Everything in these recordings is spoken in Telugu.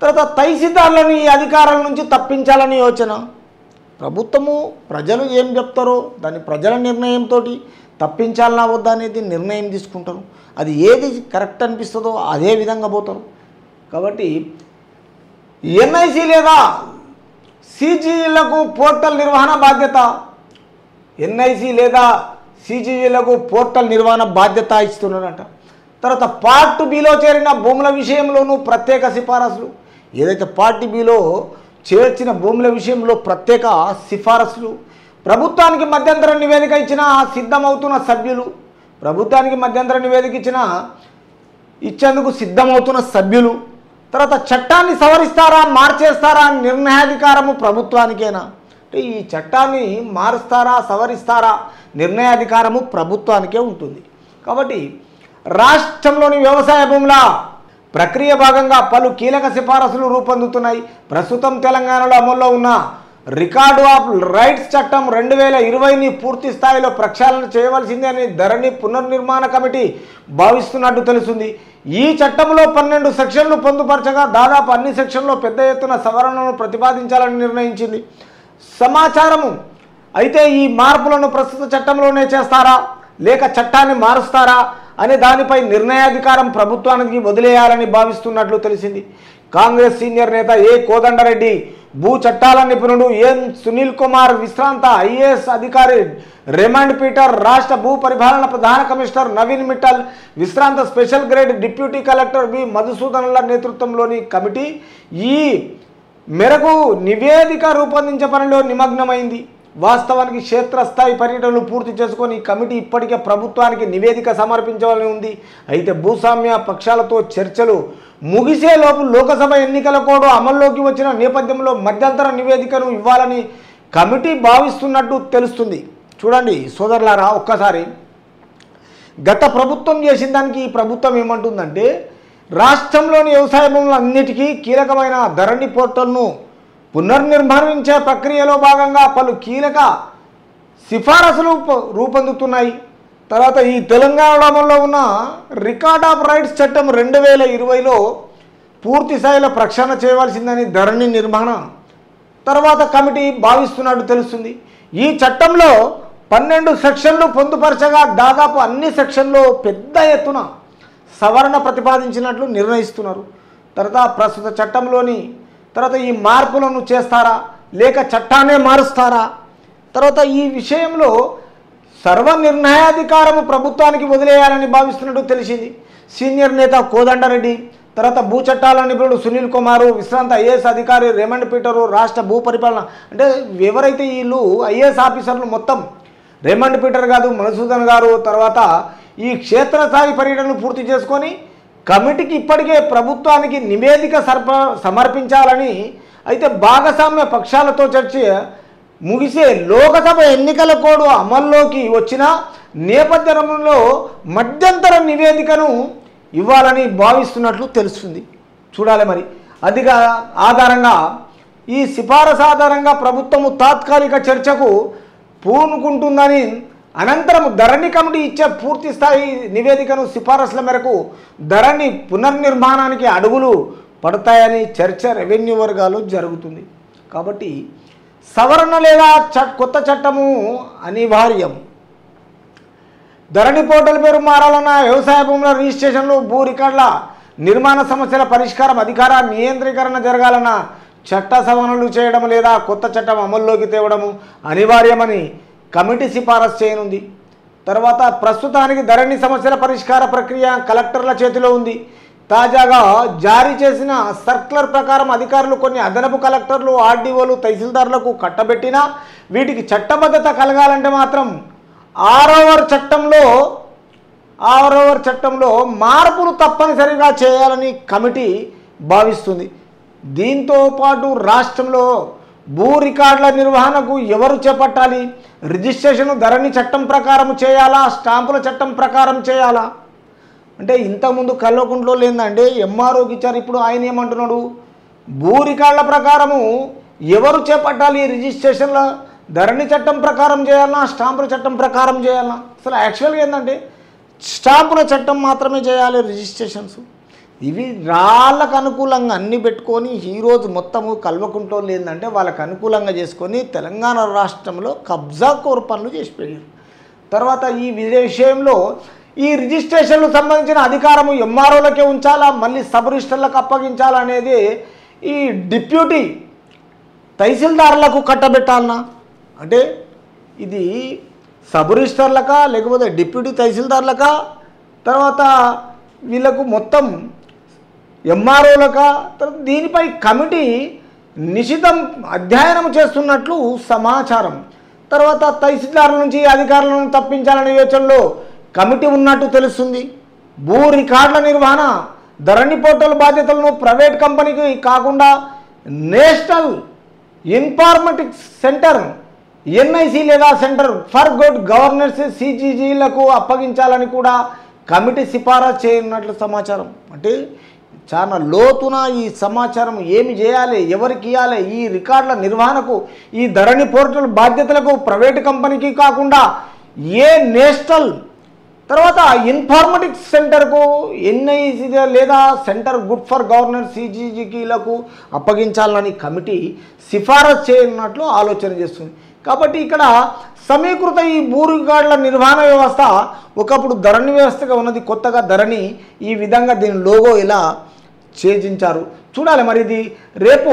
తర్వాత తహసీల్దార్లను ఈ అధికారాల నుంచి తప్పించాలని యోచన. ప్రభుత్వము ప్రజలు ఏం చెప్తారో దాని ప్రజల నిర్ణయంతో తప్పించాలన్నా వద్దా అనేది నిర్ణయం తీసుకుంటారు. అది ఏది కరెక్ట్ అనిపిస్తుందో అదే విధంగా పోతారు. కాబట్టి ఎన్ఐసి లేదా సిజిలకు పోర్టల్ నిర్వహణ బాధ్యత, ఎన్ఐసి లేదా సిజిలకు పోర్టల్ నిర్వహణ బాధ్యత ఇస్తున్నారంట. తర్వాత పార్ట్ బిలో చేరిన భూముల విషయంలోనూ ప్రత్యేక సిఫారసులు. ఏదైతే పార్ట్ బిలో చేర్చిన భూముల విషయంలో ప్రత్యేక సిఫారసులు. ప్రభుత్వానికి మధ్యంతర నివేదిక ఇచ్చిన సిద్ధమవుతున్న సభ్యులు, ప్రభుత్వానికి మధ్యంతర నివేదిక ఇచ్చేందుకు సిద్ధమవుతున్న సభ్యులు. తర్వాత చట్టాన్ని సవరిస్తారా మార్చేస్తారా నిర్ణయాధికారము ప్రభుత్వానికేనా? అంటే ఈ చట్టాన్ని మారుస్తారా సవరిస్తారా నిర్ణయాధికారము ప్రభుత్వానికే ఉంటుంది. కాబట్టి రాష్ట్రంలోని వ్యవసాయ భూముల ప్రక్రియ భాగంగా పలు కీలక సిఫారసులు రూపొందుతున్నాయి. ప్రస్తుతం తెలంగాణలో అమల్లో ఉన్న రికార్డు ఆఫ్ రైట్స్ చట్టం 2020ని పూర్తి స్థాయిలో ప్రక్షాళన చేయవలసిందే అని ధరణి పునర్నిర్మాణ కమిటీ భావిస్తున్నట్టు తెలుస్తుంది. ఈ చట్టంలో 12 సెక్షన్లు పొందుపరచగా దాదాపు అన్ని సెక్షన్లో పెద్ద ఎత్తున సవరణలను ప్రతిపాదించాలని నిర్ణయించింది సమాచారము. అయితే ఈ మార్పులను ప్రస్తుత చట్టంలోనే చేస్తారా లేక చట్టాన్ని మారుస్తారా అనే దానిపై నిర్ణయాధికారం ప్రభుత్వానికి వదిలేయాలని భావిస్తున్నట్లు తెలిసింది. కాంగ్రెస్ సీనియర్ నేత ఏ కోదండరెడ్డి, భూ చట్టాల నిపుణుడు ఎన్ సునీల్ కుమార్, విశ్రాంత ఐఏఎస్ అధికారి రేమండ్ పీటర్, రాష్ట్ర భూ పరిపాలన ప్రధాన కమిషనర్ నవీన్ మిట్టల్, విశ్రాంత special grade deputy collector B మధుసూదనుల నేతృత్వంలోని కమిటీ ఈ మేరకు నివేదిక రూపొందించే పనిలో నిమగ్నమైంది. వాస్తవానికి క్షేత్రస్థాయి పర్యటనలు పూర్తి చేసుకొని కమిటీ ఇప్పటికే ప్రభుత్వానికి నివేదిక సమర్పించాలని ఉంది. అయితే భూస్వామ్య పక్షాలతో చర్చలు ముగిసేలోపు లోకసభ ఎన్నికల కోడ్ అమల్లోకి వచ్చిన నేపథ్యంలో మధ్యంతర నివేదికను ఇవ్వాలని కమిటీ భావిస్తున్నట్టు తెలుస్తుంది. చూడండి సోదరులారా, ఒక్కసారి గత ప్రభుత్వం చేసిన దానికి ఈ ప్రభుత్వం ఏమంటుందంటే, రాష్ట్రంలోని వ్యవసాయ భూములన్నిటికీ కీలకమైన ధరణి పోర్టల్ను పునర్నిర్మాణించే ప్రక్రియలో భాగంగా పలు కీలక సిఫారసులు రూపొందుతున్నాయి. తర్వాత ఈ తెలంగాణలో అమల్లో ఉన్న రికార్డ్ ఆఫ్ రైట్స్ చట్టం 2020లో పూర్తి స్థాయిలో ప్రక్షాళన చేయవలసిందని ధరణి నిర్మాణ తర్వాత కమిటీ భావిస్తున్నట్టు తెలుస్తుంది. ఈ చట్టంలో 12 సెక్షన్లు పొందుపరచగా దాదాపు అన్ని సెక్షన్లో పెద్ద ఎత్తున సవరణ ప్రతిపాదించినట్లు నిర్ణయిస్తున్నారు. తర్వాత ప్రస్తుత చట్టంలోని తర్వాత ఈ మార్పులను చేస్తారా లేక చట్టాన్నే మారుస్తారా? తర్వాత ఈ విషయంలో సర్వనిర్ణయాధికారము ప్రభుత్వానికి వదిలేయాలని భావిస్తున్నట్టు తెలిసింది. సీనియర్ నేత కోదండరెడ్డి, తర్వాత భూ చట్టాల నిపుణుడు సునీల్ కుమారు, విశ్రాంత ఐఏఎస్ అధికారి రేమండ్ పీటరు, రాష్ట్ర భూ పరిపాలన అంటే ఎవరైతే వీళ్ళు ఐఏఎస్ ఆఫీసర్లు మొత్తం రేమండ్ పీటర్ కాదు మధుసూదన్ గారు, తర్వాత ఈ క్షేత్రస్థాయి పర్యటనలు పూర్తి చేసుకొని కమిటీకి ఇప్పటికే ప్రభుత్వానికి నివేదిక సమర్పించాలని, అయితే భాగస్వామ్య పక్షాలతో చర్చ ముగిసే లోకసభ ఎన్నికల కోడ్ అమల్లోకి వచ్చిన నేపథ్యంలో మధ్యంతర నివేదికను ఇవ్వాలని భావిస్తున్నట్లు తెలుస్తుంది. చూడాలి మరి అదిగా ఆధారంగా ఈ సిఫారసు ఆధారంగా ప్రభుత్వము తాత్కాలిక చర్చకు పూనుకుంటుందని, అనంతరం ధరణి కమిటీ ఇచ్చే పూర్తి స్థాయి నివేదికను సిఫారసుల మేరకు ధరణి పునర్నిర్మాణానికి అడుగులు పడతాయని చర్చ రెవెన్యూ వర్గాలు జరుగుతుంది. కాబట్టి సవరణ లేదా కొత్త చట్టము అనివార్యం. ధరణి పోర్టల్ పేరు మారాలన్న, వ్యవసాయ భూముల రిజిస్ట్రేషన్లు, భూ రికార్డుల నిర్మాణ సమస్యల పరిష్కారం, అధికార నియంత్రీకరణ జరగాలన్న చట్ట సవరణలు చేయడం లేదా కొత్త చట్టం అమల్లోకి తేవడము అనివార్యమని కమిటీ సిఫారసు చేయనుంది. తర్వాత ప్రస్తుతానికి ధరణి సమస్యల పరిష్కార ప్రక్రియ కలెక్టర్ల చేతిలో ఉంది. తాజాగా జారీ చేసిన సర్క్యులర్ ప్రకారం అధికారులు కొన్ని అదనపు కలెక్టర్లు, ఆర్డీఓలు, తహసీల్దార్లకు కట్టబెట్టినా వీటికి చట్టబద్ధత కలగాలంటే మాత్రం 6వ చట్టంలో మార్పులు తప్పనిసరిగా చేయాలని కమిటీ భావిస్తుంది. దీంతో పాటు రాష్ట్రంలో భూ రికార్డుల నిర్వహణకు ఎవరు చేపట్టాలి? రిజిస్ట్రేషన్ ధరణి చట్టం ప్రకారం చేయాలా, స్టాంపుల చట్టం ప్రకారం చేయాలా? అంటే ఇంతకుముందు కల్వకుంట్లో లేదంటే ఎంఆర్ఓకి ఇచ్చారు. ఇప్పుడు ఆయన ఏమంటున్నాడు, భూ రికార్డుల ప్రకారము ఎవరు చేపట్టాలి రిజిస్ట్రేషన్ల ధరణి చట్టం ప్రకారం చేయాలన్నా స్టాంపుల చట్టం ప్రకారం చేయాలన్నా? అసలు యాక్చువల్గా ఏంటంటే స్టాంపుల చట్టం మాత్రమే చేయాలి రిజిస్ట్రేషన్స్. ఇవి వాళ్ళకు అనుకూలంగా అన్ని పెట్టుకొని ఈరోజు మొత్తము కల్వకుంటోళ్ళు ఏంటంటే వాళ్ళకు అనుకూలంగా చేసుకొని తెలంగాణ రాష్ట్రంలో కబ్జా కోరు పనులు చేసిపోయారు. తర్వాత ఈ విషయంలో ఈ రిజిస్ట్రేషన్లకు సంబంధించిన అధికారము ఎంఆర్ఓలకే ఉంచాలా, మళ్ళీ సబ్ రిజిస్టర్లకు అప్పగించాలనేది ఈ డిప్యూటీ తహసీల్దారులకు కట్టబెట్టాలన్నా అంటే ఇది సబ్ రిజిస్టర్లకా లేకపోతే డిప్యూటీ తహసీల్దార్లకా తర్వాత వీళ్ళకు మొత్తం ఎంఆర్ఓలకా తర్వాత దీనిపై కమిటీ నిశితం అధ్యయనం చేస్తున్నట్లు సమాచారం. తర్వాత తహసీల్దారుల నుంచి అధికారులను తప్పించాలనే యోచనలో కమిటీ ఉన్నట్టు తెలుస్తుంది. భూ రికార్డుల నిర్వహణ ధరణి పోర్టల్ బాధ్యతలను ప్రైవేట్ కంపెనీకి కాకుండా నేషనల్ ఇన్ఫర్మేటిక్స్ సెంటర్ ఎన్ఐసి లేదా సెంటర్ ఫర్ గుడ్ గవర్నెన్స్ సిజిజిలకు అప్పగించాలని కూడా కమిటీ సిఫారసు చేయనున్నట్లు సమాచారం. అంటే చాలా లోతున ఈ సమాచారం ఏమి చేయాలి, ఎవరికి ఇవ్వాలి, ఈ రికార్డుల నిర్వహణకు ఈ ధరణి పోర్టల్ బాధ్యతలకు ప్రైవేట్ కంపెనీకి కాకుండా ఏ నేషనల్ తర్వాత ఇన్ఫర్మేటిక్స్ సెంటర్కు ఎన్ఐసి లేదా సెంటర్ గుడ్ ఫర్ గవర్నెన్స్ సిజిజిలకు అప్పగించాలని కమిటీ సిఫారసు చేయనున్నట్లు ఆలోచన చేస్తుంది. కాబట్టి ఇక్కడ సమీకృత ఈ భూ రికార్డుల నిర్వహణ వ్యవస్థ ఒకప్పుడు ధరణి వ్యవస్థగా ఉన్నది, కొత్తగా ధరణి ఈ విధంగా దీని లోగో ఇలా చేయించారు. చూడాలి మరి ఇది రేపు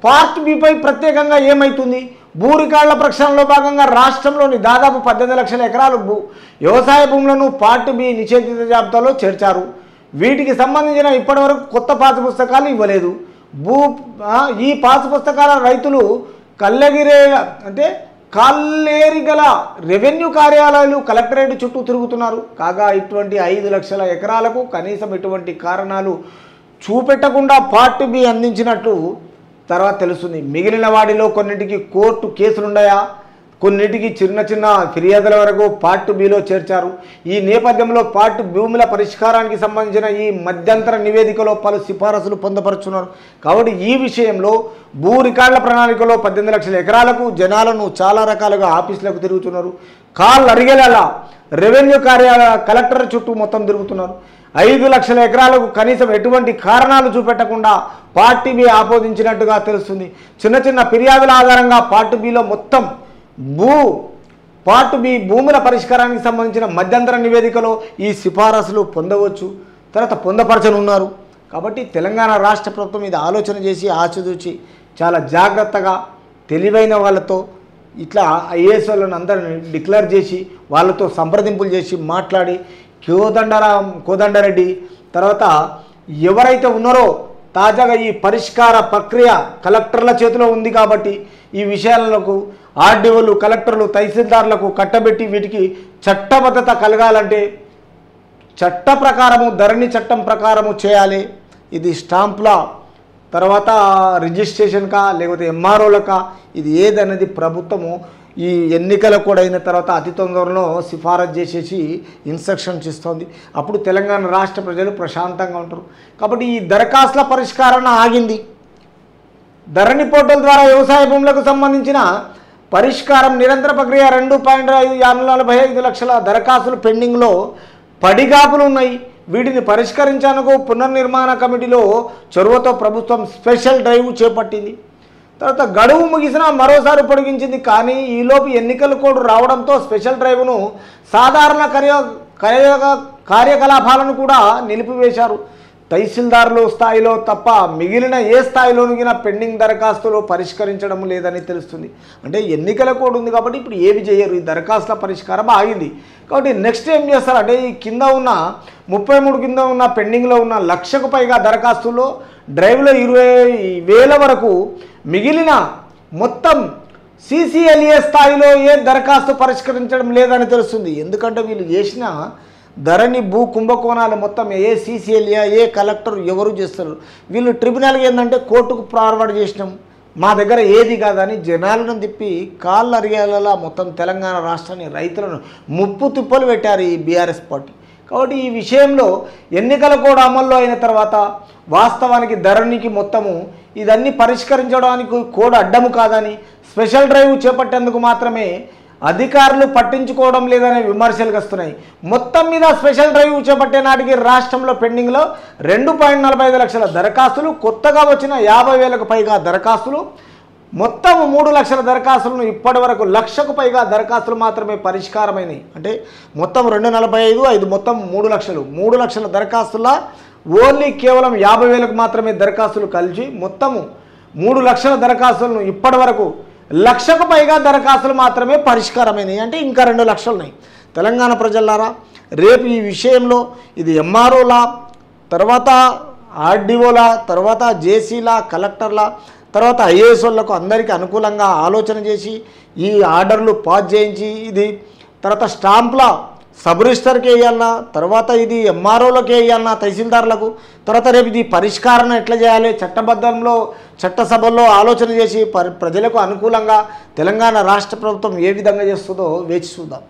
పార్ట్ బిపై ప్రత్యేకంగా ఏమవుతుంది. భూ రికార్డుల ప్రక్షాళనలో భాగంగా రాష్ట్రంలోని దాదాపు 18 లక్షల ఎకరాలు వ్యవసాయ భూములను పార్ట్ బి నిషేధిత జాబితాలో చేర్చారు. వీటికి సంబంధించిన ఇప్పటివరకు కొత్త పాసు పుస్తకాలు ఇవ్వలేదు. ఈ పాసు పుస్తకాల రైతులు కాల్లేరిగల రెవెన్యూ కార్యాలయాలు కలెక్టరేట్ చుట్టూ తిరుగుతున్నారు. కాగా ఇటువంటి 5 లక్షల ఎకరాలకు కనీసం ఎటువంటి కారణాలు చూపెట్టకుండా పార్ట్ బి అందించినట్లు తర్వాత తెలుస్తుంది. మిగిలిన వాటిలో కొన్నిటికి కోర్టు కేసులున్నాయా, కొన్నిటికి చిన్న చిన్న ఫిర్యాదుల వరకు పార్ట్ బిలో చేర్చారు. ఈ నేపథ్యంలో పార్ట్ భూముల పరిష్కారానికి సంబంధించిన ఈ మధ్యంతర నివేదికలో పలు సిఫారసులు పొందపరుచున్నారు. కాబట్టి ఈ విషయంలో భూ రికార్డుల ప్రణాళికలో 18 లక్షల ఎకరాలకు జనాలను చాలా రకాలుగా ఆఫీసులకు తిరుగుతున్నారు. కాళ్ళు అరిగేలా రెవెన్యూ కార్యాలయ కలెక్టర్ చుట్టూ మొత్తం తిరుగుతున్నారు. 5 లక్షల ఎకరాలకు కనీసం ఎటువంటి కారణాలు చూపెట్టకుండా పార్ట్ బి ఆపోదించినట్టుగా తెలుస్తుంది. చిన్న చిన్న ఫిర్యాదుల ఆధారంగా పార్ట్ బిలో మొత్తం పార్ట్ బి భూముల పరిష్కారానికి సంబంధించిన మధ్యంతర నివేదికలో ఈ సిఫారసులు పొందవచ్చు, తర్వాత పొందపరచనున్నారు. కాబట్టి తెలంగాణ రాష్ట్ర ప్రభుత్వం ఇది ఆలోచన చేసి ఆచితూచి చాలా జాగ్రత్తగా తెలివైన వాళ్ళతో ఇట్లా ఐఏఎస్ వాళ్ళని అందరిని డిక్లేర్ చేసి వాళ్ళతో సంప్రదింపులు చేసి మాట్లాడి కోదండరెడ్డి తర్వాత ఎవరైతే ఉన్నారో తాజాగా ఈ పరిష్కార ప్రక్రియ కలెక్టర్ల చేతిలో ఉంది. కాబట్టి ఈ విషయాలకు ఆర్డీఓలు కలెక్టర్లు తహసీల్దార్లకు కట్టబెట్టి వీటికి చట్టబద్ధత కలగాలంటే చట్ట ప్రకారము ధరణి చట్టం ప్రకారము చేయాలి. ఇది స్టాంప్ల తర్వాత రిజిస్ట్రేషన్కా లేకపోతే ఎంఆర్ఓలకా ఇది ఏదనేది ప్రభుత్వము ఈ ఎన్నికల కూడా అయిన తర్వాత అతి తొందరలో సిఫారసు చేసేసి ఇన్స్ట్రక్షన్స్ ఇస్తుంది. అప్పుడు తెలంగాణ రాష్ట్ర ప్రజలు ప్రశాంతంగా ఉంటారు. కాబట్టి ఈ దరఖాస్తుల పరిష్కారణ ఆగింది. ధరణి పోర్టల్ ద్వారా వ్యవసాయ భూములకు సంబంధించిన పరిష్కారం నిరంతర ప్రక్రియ 2.45 లక్షల దరఖాస్తులు పెండింగ్లో పడిగాపులు ఉన్నాయి. వీటిని పరిష్కరించేందుకు పునర్నిర్మాణ కమిటీలో చొరవతో ప్రభుత్వం స్పెషల్ డ్రైవ్ చేపట్టింది. తర్వాత గడువు ముగిసినా మరోసారి పొడిగించింది. కానీ ఈలోపు ఎన్నికల కోడ్ రావడంతో స్పెషల్ డ్రైవ్ను సాధారణ కార్యకలాపాలను కూడా నిలిపివేశారు. తహసీల్దారుల స్థాయిలో తప్ప మిగిలిన ఏ స్థాయిలోనిగిన పెండింగ్ దరఖాస్తులు పరిష్కరించడం లేదని తెలుస్తుంది. అంటే ఎన్నికల కోడ్ ఉంది కాబట్టి ఇప్పుడు ఏవి చేయరు, ఈ దరఖాస్తుల పరిష్కారం ఆగింది. కాబట్టి నెక్స్ట్ ఏం చేస్తారు అంటే ఈ కింద ఉన్న 33 కింద ఉన్న పెండింగ్లో ఉన్న 1,00,000కు పైగా దరఖాస్తుల్లో డ్రైవ్లో 20,000 వరకు మిగిలిన మొత్తం CCLA స్థాయిలో ఏ దరఖాస్తు పరిష్కరించడం లేదని తెలుస్తుంది. ఎందుకంటే వీళ్ళు చేసిన ధరణి భూ కుంభకోణాలు మొత్తం ఏ CCLA ఏ కలెక్టర్ ఎవరు చేస్తారు. వీళ్ళు ట్రిబ్యునల్కి ఏంటంటే కోర్టుకు ఫార్వర్డ్ చేసినాం, మా దగ్గర ఏది కాదని జనాలను తిప్పి కాళ్ళు అరిగేలా మొత్తం తెలంగాణ రాష్ట్రాన్ని రైతులను ముప్పు తిప్పలు పెట్టారు ఈ బీఆర్ఎస్ పార్టీ. కాబట్టి ఈ విషయంలో ఎన్నికల కూడా అమల్లో అయిన తర్వాత వాస్తవానికి ధరణికి మొత్తము ఇదన్నీ పరిష్కరించడానికి కోడ్ అడ్డము కాదని స్పెషల్ డ్రైవ్ చేపట్టేందుకు మాత్రమే అధికారులు పట్టించుకోవడం లేదనే విమర్శలు వస్తున్నాయి. మొత్తం మీద స్పెషల్ డ్రైవ్ చేపట్టే నాటికి రాష్ట్రంలో పెండింగ్లో 2.45 లక్షల దరఖాస్తులు, కొత్తగా వచ్చిన 50,000కు పైగా దరఖాస్తులు, మొత్తం 3 లక్షల దరఖాస్తులను ఇప్పటి వరకు 1,00,000కు పైగా దరఖాస్తులు మాత్రమే పరిష్కారమైనవి. అంటే మొత్తం 245, 5 మొత్తం 3 లక్షలు. 3 లక్షల దరఖాస్తుల ఓన్లీ కేవలం 50,000కు మాత్రమే దరఖాస్తులు కలిసి మొత్తము 3 లక్షల దరఖాస్తులను ఇప్పటి వరకు 1,00,000కు పైగా దరఖాస్తులు మాత్రమే పరిష్కారమైనవి. అంటే ఇంకా 2 లక్షలు ఉన్నాయి. తెలంగాణ ప్రజలారా, రేపు ఈ విషయంలో ఇది ఎంఆర్ఓల, తర్వాత ఆర్డీఓల, తర్వాత జేసీల, కలెక్టర్ల, తర్వాత ఐఏఎస్ వాళ్ళకు అందరికీ అనుకూలంగా ఆలోచన చేసి ఈ ఆర్డర్లు పాస్ చేయించి ఇది తర్వాత స్టాంప్ల సబ్ రిజిస్టర్కి వేయాలన్నా, తర్వాత ఇది ఎంఆర్ఓలకి వేయాలన్నా, తహసీల్దార్లకు, తర్వాత రేపు ఇది పరిష్కారం ఎట్లా చేయాలి, చట్టబద్ధంలో చట్టసభల్లో ఆలోచన చేసి ప్రజలకు అనుకూలంగా తెలంగాణ రాష్ట్ర ప్రభుత్వం ఏ విధంగా చేస్తుందో వేచి చూద్దాం.